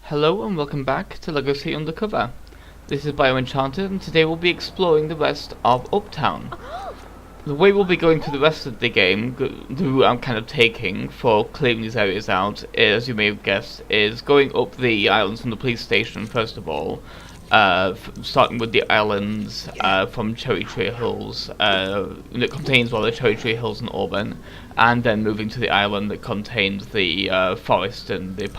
Hello and welcome back to LEGO City Undercover. This is BioEnchanted and today we'll be exploring the rest of Uptown. The way we'll be going through the rest of the game, the route I'm kind of taking for clearing these areas out, as you may have guessed, is going up the islands from the police station first of all, starting with the islands from Cherry Tree Hills, that contains the Cherry Tree Hills and Auburn, and then moving to the island that contains the forest and the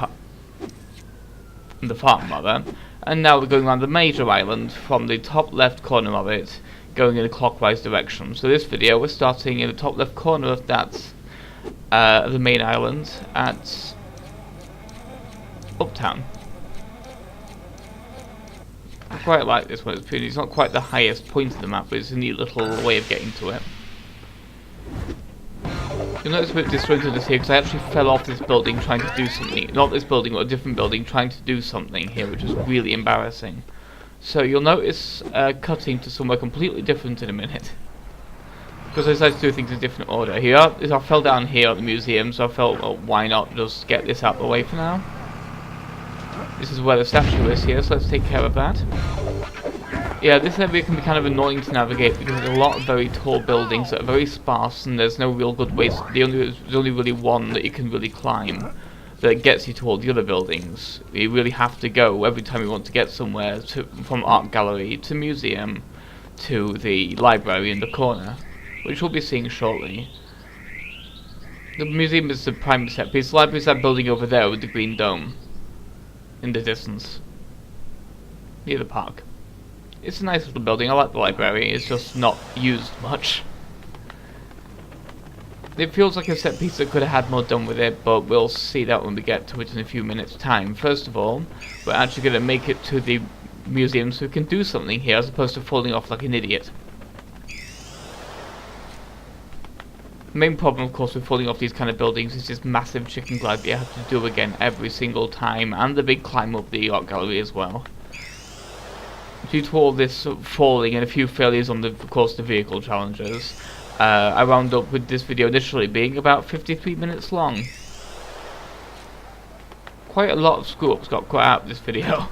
farm rather, and now we're going around the major island from the top left corner of it, going in a clockwise direction. So this video we're starting in the top left corner of that, the main island at Uptown. I quite like this one. It's not quite the highest point of the map, but it's a neat little way of getting to it. You'll notice a bit disjointedness here because I actually fell off this building trying to do something. Not this building, but a different building trying to do something here, which is really embarrassing. So you'll notice cutting to somewhere completely different in a minute. Because I decided to do things in a different order. Here, I fell down here at the museum, so I felt, well, why not just get this out of the way for now. This is where the statue is here, so let's take care of that. Yeah, this area can be kind of annoying to navigate because there's a lot of very tall buildings that are very sparse and there's no real good ways. There's only really one that you can really climb that gets you to all the other buildings. You really have to go every time you want to get somewhere, from art gallery to museum to the library in the corner, which we'll be seeing shortly. The museum is the prime set piece. The library is that building over there with the green dome in the distance, near the park. It's a nice little building. I like the library. It's just not used much. It feels like a set piece that could have had more done with it, but we'll see that when we get to it in a few minutes' time. First of all, we're actually going to make it to the museum so we can do something here as opposed to falling off like an idiot. The main problem, of course, with falling off these kind of buildings is this massive chicken glide that you have to do again every single time, and the big climb up the art gallery as well. Due to all this falling and a few failures on, of course, the vehicle challenges, I wound up with this video initially being about 53 minutes long. Quite a lot of screw-ups got cut out of this video.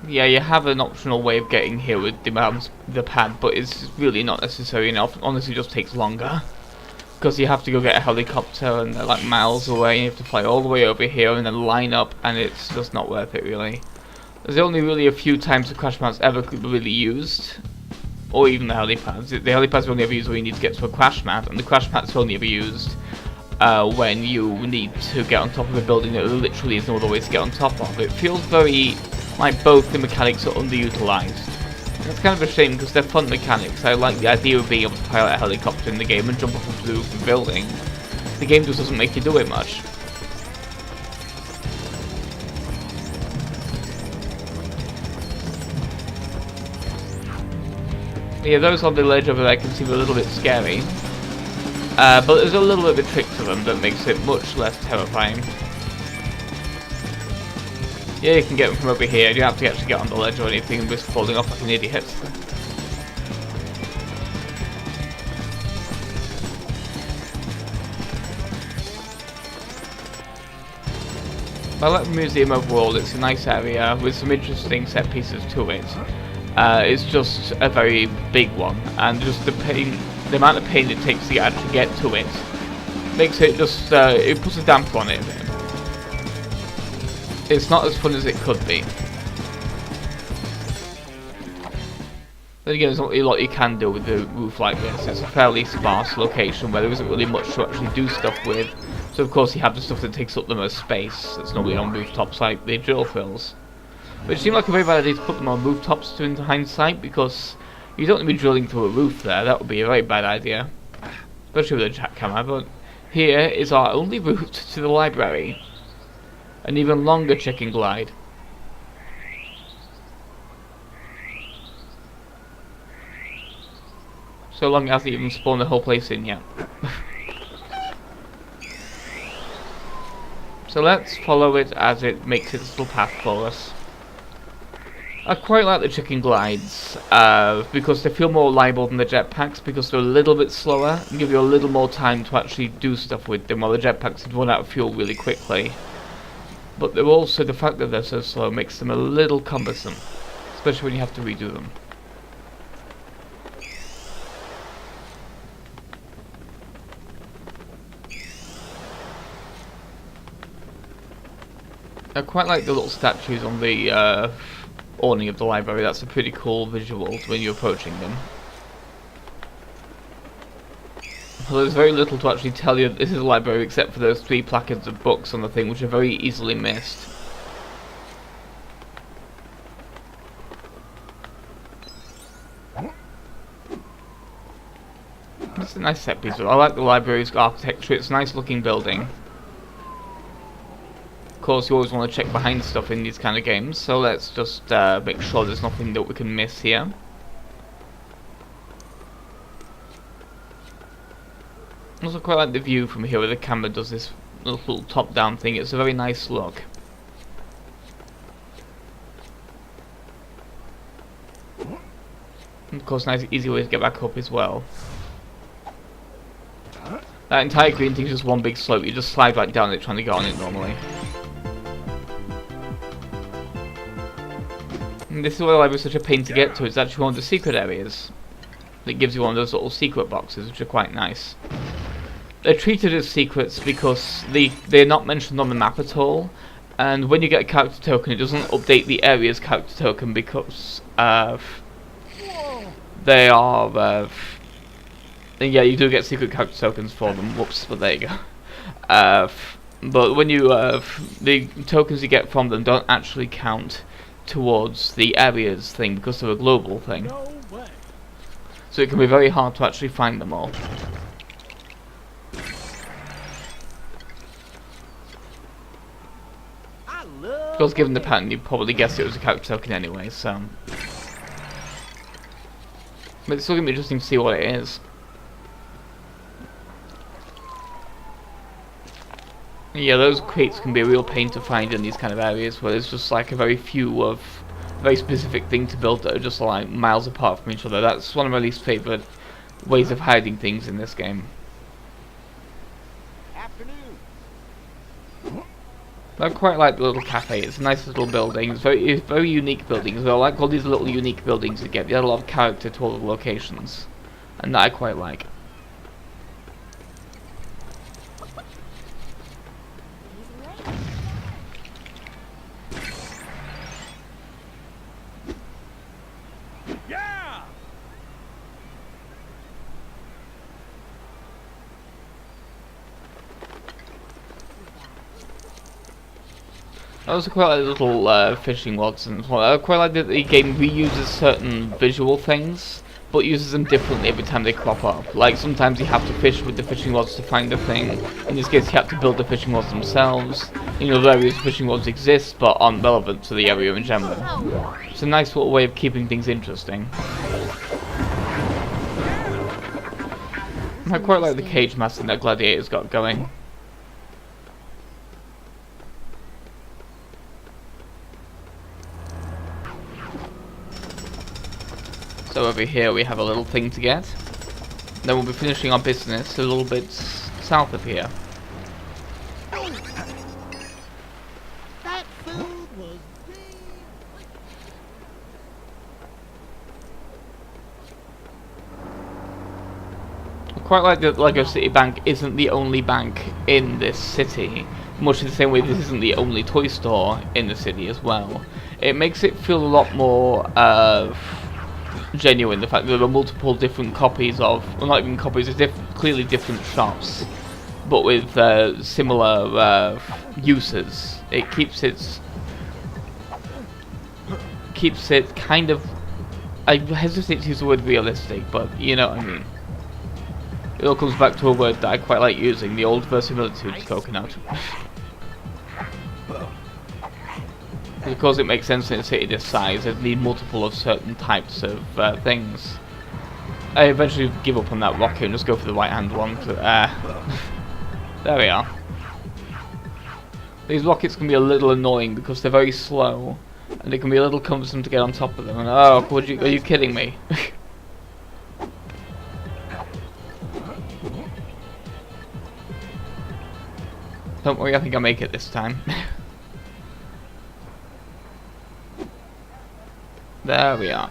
Yeah, you have an optional way of getting here with the pad, but it's really not necessary, and honestly just takes longer. Because you have to go get a helicopter and they're like miles away, and you have to fly all the way over here and then line up, and it's just not worth it really. There's only really a few times the crash mats ever could be really used, or even the helipads. The helipads are only ever used when you need to get to a crash mat, and the crash mats are only ever used when you need to get on top of a building that literally is no other way to get on top of. It feels very like both the mechanics are underutilized. That's kind of a shame because they're fun mechanics. I like the idea of being able to pilot a helicopter in the game and jump off of the roof of a building. The game just doesn't make you do it much. Yeah, those on the ledge over there can seem a little bit scary. But there's a little bit of a trick to them that makes it much less terrifying. Yeah, you can get them from over here. You don't have to actually get on the ledge or anything and risk falling off like an idiot. I like the museum overall. It's a nice area with some interesting set pieces to it. It's just a very big one, and just the amount of pain it takes to actually get to it makes it just it puts a damper on it. It's not as fun as it could be. Then again, there's not really a lot you can do with the roof like this. It's a fairly sparse location where there isn't really much to actually do stuff with. So of course you have the stuff that takes up the most space. That's normally on rooftops like the drill fills. Which seemed like a very bad idea to put them on rooftops in hindsight, because you don't want to be drilling through a roof there. That would be a very bad idea. Especially with a jackhammer. But here is our only route to the library. An even longer chicken glide. So long it hasn't even spawned the whole place in yet. So let's follow it as it makes its little path for us. I quite like the chicken glides because they feel more reliable than the jetpacks because they're a little bit slower and give you a little more time to actually do stuff with them, while the jetpacks would run out of fuel really quickly. But they're also, the fact that they're so slow makes them a little cumbersome, especially when you have to redo them. I quite like the little statues on the awning of the library. That's a pretty cool visual when you're approaching them. Well, there's very little to actually tell you that this is a library except for those 3 placards of books on the thing, which are very easily missed. It's a nice set piece. I like the library's architecture. It's a nice looking building. Of course, you always want to check behind stuff in these kind of games, so let's just make sure there's nothing that we can miss here. I also quite like the view from here where the camera does this little top-down thing. It's a very nice look. And of course, nice easy way to get back up as well. That entire green thing is just one big slope. You just slide right down it trying to get on it normally. And this is why the library is such a pain to get to. It's actually one of the secret areas that gives you one of those little secret boxes, which are quite nice. They're treated as secrets because they're not mentioned on the map at all, and when you get a character token it doesn't update the area's character token because they are yeah, you do get secret character tokens for them. Whoops, but there you go. But when you the tokens you get from them don't actually count towards the areas thing because they're a global thing. No way. So it can be very hard to actually find them all. Because given the pattern, you'd probably guess it was a character token anyway, so... But it's still going to be interesting to see what it is. Yeah, those crates can be a real pain to find in these kind of areas where there's just like a very few of very specific thing to build that are just like miles apart from each other. That's one of my least favourite ways of hiding things in this game. I quite like the little cafe. It's a nice little building. It's very unique building as well. I like all these little unique buildings you get. They add a lot of character to all the locations, and that I quite like. Yeah. I also quite like the little fishing rods and so on. I quite like that the game reuses certain visual things, but uses them differently every time they crop up. Like sometimes you have to fish with the fishing rods to find a thing. In this case, you have to build the fishing rods themselves. In other areas, fishing rods exist but aren't relevant to the area in general. It's a nice little way of keeping things interesting. I quite like the cage master that Gladiator's got going. So over here we have a little thing to get. Then we'll be finishing our business a little bit south of here. That food was I quite like that Lego City Bank isn't the only bank in this city, much in the same way this isn't the only toy store in the city as well. It makes it feel a lot more genuine, the fact that there are multiple different copies of, well not even copies, there's clearly different shops, but with similar uses. It keeps it kind of, I hesitate to use the word realistic, but you know what I mean. It all comes back to a word that I quite like using, the old verisimilitude coconut. Because it makes sense in a city this size, they need multiple of certain types of things. I eventually give up on that rocket and just go for the right hand one. There we are. These rockets can be a little annoying because they're very slow, And it can be a little cumbersome to get on top of them. And oh, are you kidding me? Don't worry, I think I'll make it this time. There we are.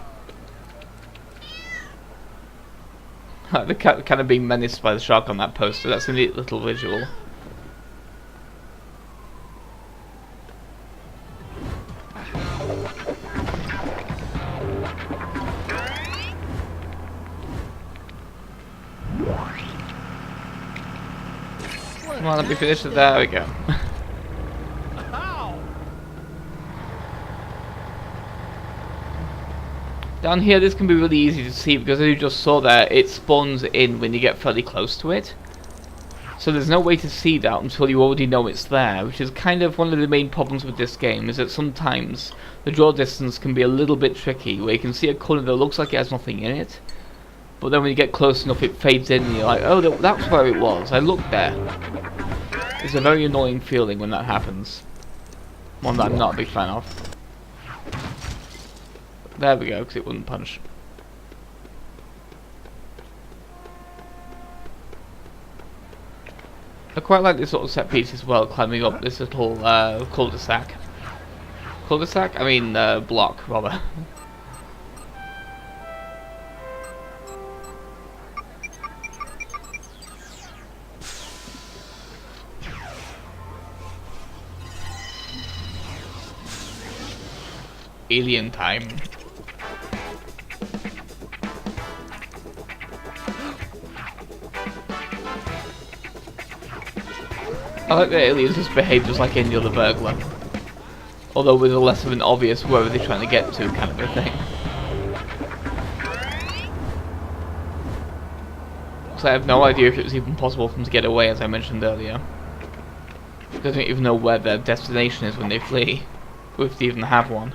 The cat kind of being menaced by the shark on that poster. That's a neat little visual. Come on, let me finish it. There we go. Down here, this can be really easy to see because as you just saw there, it spawns in when you get fairly close to it. So there's no way to see that until you already know it's there, which is kind of one of the main problems with this game, is that sometimes the draw distance can be a little bit tricky, where you can see a corner that looks like it has nothing in it, but then when you get close enough it fades in and you're like, oh, that's where it was, I looked there. It's a very annoying feeling when that happens. One that I'm not a big fan of. There we go, because it wouldn't punch. I quite like this sort of set piece as well, climbing up this little cul-de-sac. Cul-de-sac? I mean, block, rather. Alien time. I like that aliens just behave just like any other burglar. Although with a less of an obvious where are they trying to get to kind of a thing. So I have no idea if it was even possible for them to get away, as I mentioned earlier. They don't even know where their destination is when they flee, or if they even have one.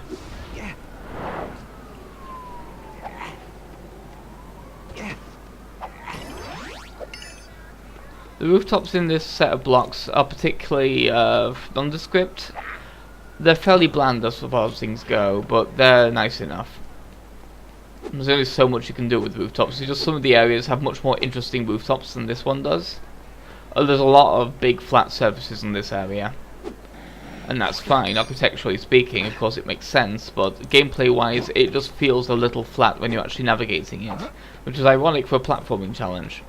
The rooftops in this set of blocks are particularly nondescript. They're fairly bland as far as things go, but they're nice enough. There's only so much you can do with rooftops. So just some of the areas have much more interesting rooftops than this one does. There's a lot of big flat surfaces in this area. And that's fine, architecturally speaking, of course it makes sense, but gameplay wise it just feels a little flat when you're actually navigating it. Which is ironic for a platforming challenge.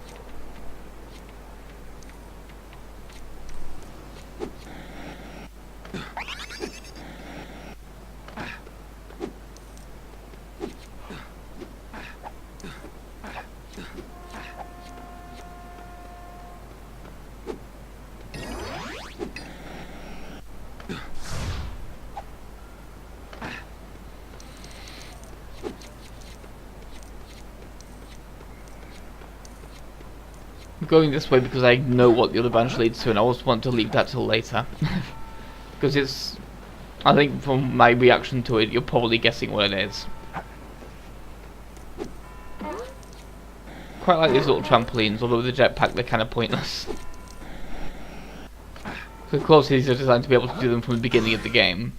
I'm going this way because I know what the other branch leads to and I always want to leave that till later. Because it's... I think from my reaction to it, you're probably guessing what it is. Quite like these little trampolines, although with the jetpack they're kind of pointless. So of course these are designed to be able to do them from the beginning of the game.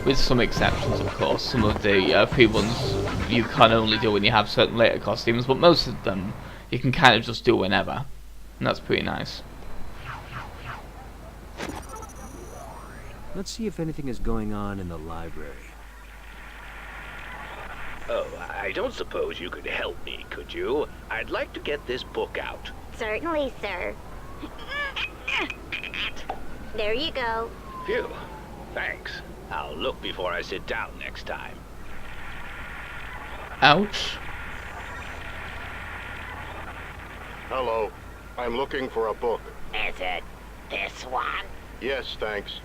With some exceptions, of course. Some of the free ones you can only do when you have certain later costumes, but most of them you can kind of just do whenever. And that's pretty nice. Let's see if anything is going on in the library. Oh, I don't suppose you could help me, could you? I'd like to get this book out. Certainly, sir. There you go. Phew. Thanks. I'll look before I sit down next time. Ouch. Hello. I'm looking for a book. Is it this one? Yes, thanks.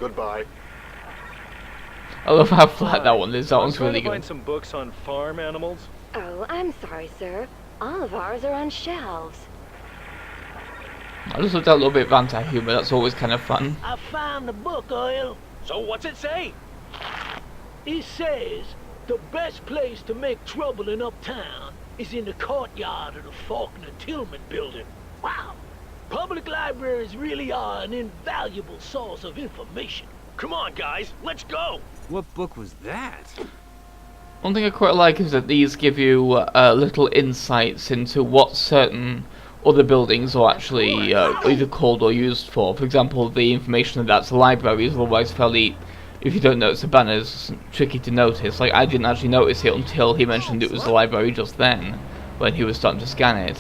Goodbye. I love how flat that one is. That I'm one's trying really to find good. some books on farm animals. Oh, I'm sorry, sir. All of ours are on shelves. I just love that little bit of anti-humor. That's always kind of fun. I found the book, Oil. So what's it say? It says the best place to make trouble in Uptown is in the courtyard of the Faulkner Tillman building. Wow. Public libraries really are an invaluable source of information. Come on, guys, let's go. What book was that? One thing I quite like is that these give you little insights into what certain other buildings are actually either called or used for. For example, the information that that's a library is otherwise fairly, if you don't notice the banners, tricky to notice. Like, I didn't actually notice it until he mentioned it was a library just then, when he was starting to scan it.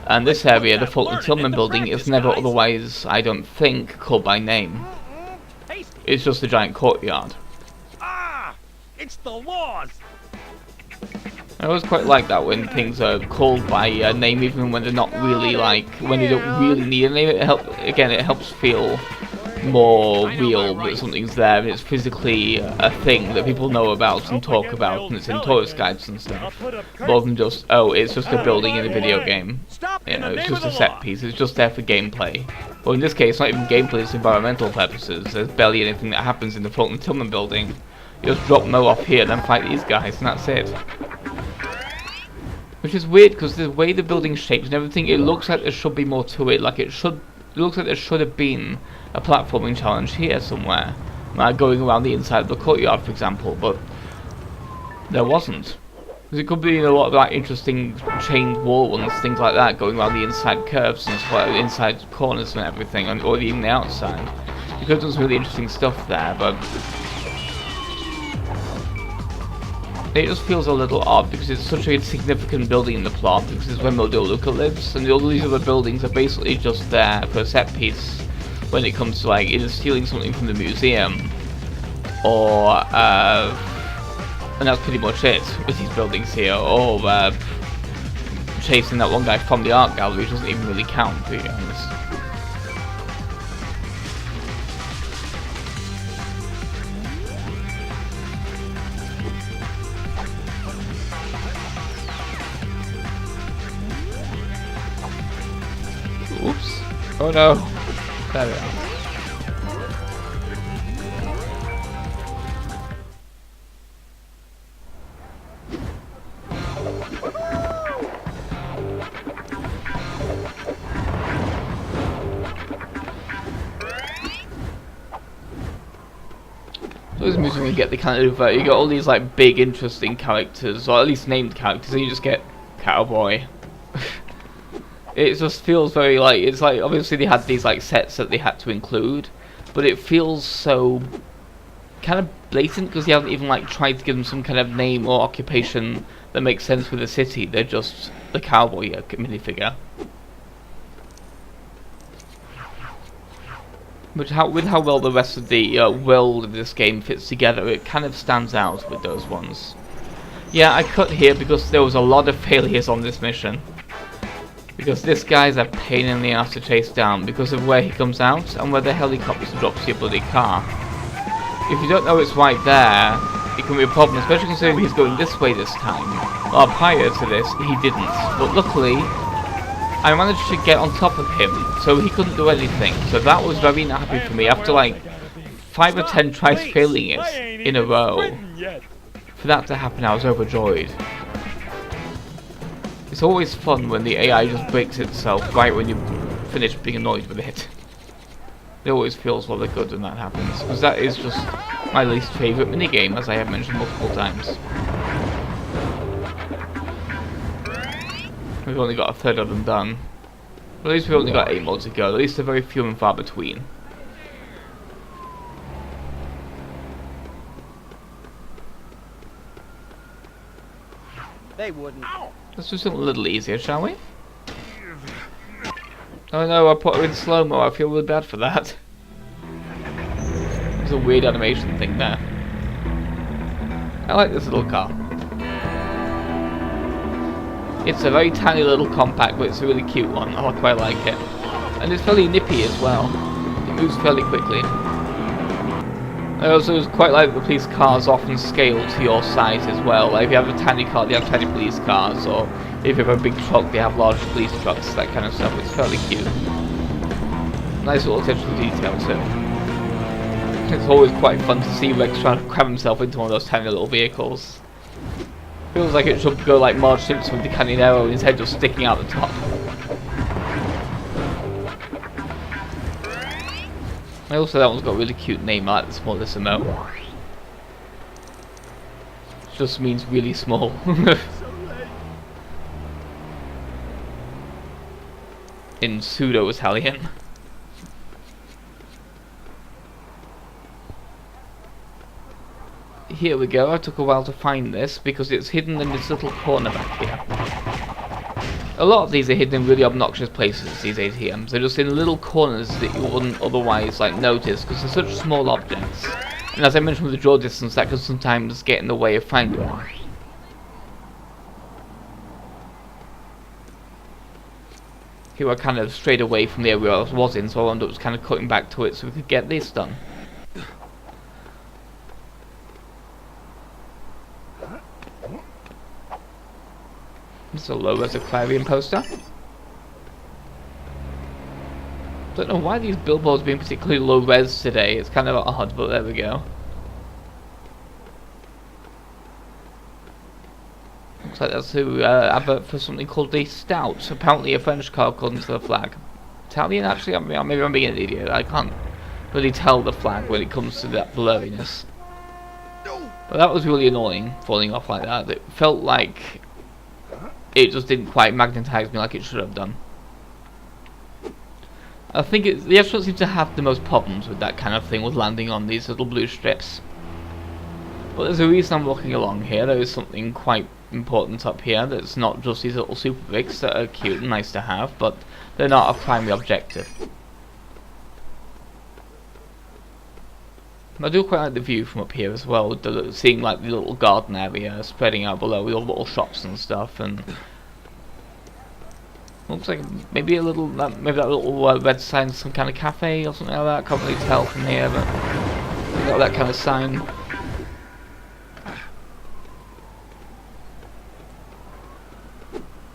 And this area, the Fulton Tillman building, is never otherwise, I don't think, called by name. It's just a giant courtyard. Ah! It's the laws! I always quite like that when things are called by a name, even when they're not really like, when you don't really need a name. It helps feel more real that something's there and it's physically a thing that people know about and talk about, and it's in tourist guides and stuff, rather than just, oh, it's just a building in a video game. You know, it's just a set piece. It's just there for gameplay. Well, in this case, not even gameplay, it's environmental purposes. There's barely anything that happens in the Fulton Tillman building. You just drop Mo off here, then fight these guys, and that's it. Which is weird, because the way the building's shaped and everything, it looks like there should be more to it. Like, it looks like there should have been a platforming challenge here somewhere. Like going around the inside of the courtyard, for example, but there wasn't. Because it could be a lot of like interesting chained wall ones, things like that, going around the inside curves and stuff, like inside corners and everything, or even the outside. You could have done some really interesting stuff there, but it just feels a little odd because it's such a significant building in the plot, because it's where Mo DeLuca lives, and all these other buildings are basically just there for a set piece when it comes to like either stealing something from the museum or and that's pretty much it with these buildings here, or chasing that one guy from the art gallery, which doesn't even really count, to be honest. Oops. Oh no. There we are. So it's amusing when you get the kind of, you got all these like big interesting characters, or at least named characters, and you just get Cowboy. It just feels very like, it's like, obviously they had these like sets that they had to include, but it feels so kind of blatant because they haven't even like tried to give them some kind of name or occupation that makes sense with the city. They're just the cowboy minifigure. But with how well the rest of the world of this game fits together, it kind of stands out with those ones. Yeah, I cut here because there was a lot of failures on this mission. Because this guy's a pain in the ass to chase down because of where he comes out and where the helicopter drops your bloody car. If you don't know it's right there, it can be a problem, especially considering he's going this way this time. Well, prior to this, he didn't. But luckily, I managed to get on top of him, so he couldn't do anything. So that was very not happy for me. After like 5 or 10 tries failing it in a row, for that to happen, I was overjoyed. It's always fun when the AI just breaks itself right when you finish being annoyed with it. It always feels rather good when that happens, because that is just my least favourite minigame, as I have mentioned multiple times. We've only got a third of them done. But at least we've only got 8 more to go, at least they're very few and far between. They wouldn't. Let's do something a little easier, shall we? Oh no, I put her in slow-mo, I feel really bad for that. There's a weird animation thing there. I like this little car. It's a very tiny little compact, but it's a really cute one. I quite like it. And it's fairly nippy as well. It moves fairly quickly. I also quite like the police cars often scale to your size as well. Like if you have a tiny car, they have tiny police cars, or if you have a big truck, they have large police trucks, that kind of stuff. It's fairly cute. Nice little attention to detail too. It's always quite fun to see Rex trying to cram himself into one of those tiny little vehicles. Feels like it should go like Marge Simpson with the Canyonero and his head just sticking out the top. Also, that one's got a really cute name. I like the smallissimo. Just means really small. In pseudo-Italian. Here we go. I took a while to find this because it's hidden in this little corner back here. A lot of these are hidden in really obnoxious places, these ATMs. They're just in little corners that you wouldn't otherwise notice because they're such small objects. And as I mentioned with the draw distance, that can sometimes get in the way of finding them. Here I kind of strayed away from the area I was in, so I wound up just kind of cutting back to it so we could get this done. This is a low-res aquarium poster. Don't know why these billboards being particularly low-res today. It's kind of odd, but there we go. Looks like that's the advert for something called the Stout. Apparently a French car according to the flag. Italian, actually? Maybe I'm being an idiot. I can't really tell the flag when it comes to that blurriness. But that was really annoying, falling off like that. It felt like it just didn't quite magnetize me like it should have done. I think the astronaut seems to have the most problems with that kind of thing, with landing on these little blue strips. But there's a reason I'm walking along here. There is something quite important up here that's not just these little super bricks that are cute and nice to have, but they're not a primary objective. I do quite like the view from up here as well, with seeing like the little garden area spreading out below with all the little shops and stuff, and looks like maybe a little, maybe that little red sign, some kind of cafe or something like that. I can't really tell from here, but got that kind of sign.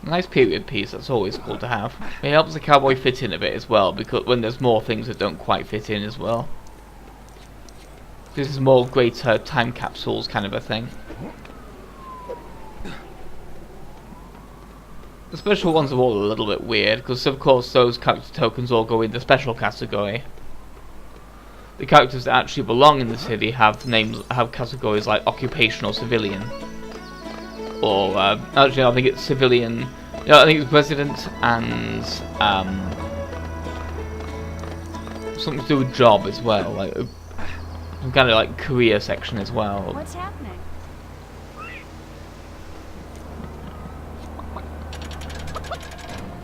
Nice period piece, that's always cool to have. It helps the cowboy fit in a bit as well, because when there's more things that don't quite fit in as well. This is more greater time capsules kind of a thing. The special ones are all a little bit weird, because of course those character tokens all go in the special category. The characters that actually belong in the city have categories like occupational civilian. Or, actually I think it's civilian, I think it's resident and, something to do with job as well, like some kind of like career section as well. What's happening?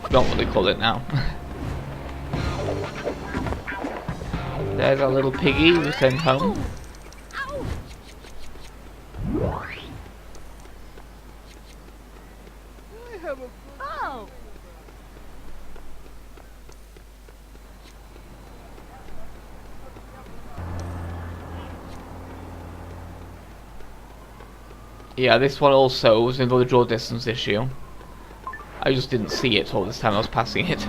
Forgot what they call it now. There's our little piggy we sent home. Oh! Yeah, this one also was another draw distance issue. I just didn't see it all this time I was passing it.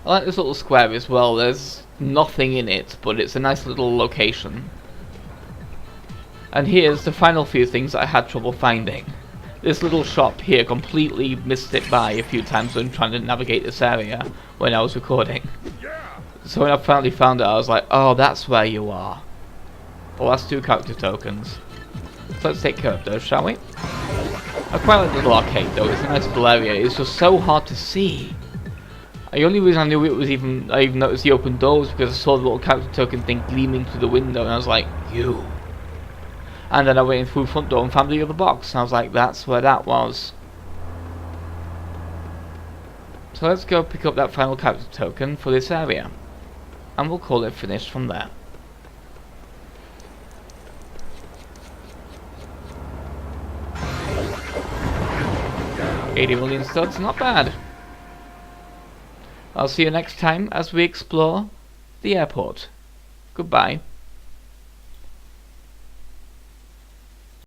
I like this little square as well. There's nothing in it, but it's a nice little location. And here's the final few things I had trouble finding. This little shop here completely missed it by a few times when trying to navigate this area when I was recording. So when I finally found it, I was like, oh, that's where you are. Well, that's 2 character tokens. So let's take care of those, shall we? I quite like the little arcade though. It's a nice little area. It's just so hard to see. The only reason I knew it was I even noticed the open door was because I saw the little character token thing gleaming through the window, and I was like, you. And then I went in through the front door and found the other box, and I was like, that's where that was. So let's go pick up that final character token for this area, and we'll call it finished from there. 80 million studs, not bad. I'll see you next time as we explore the airport. Goodbye.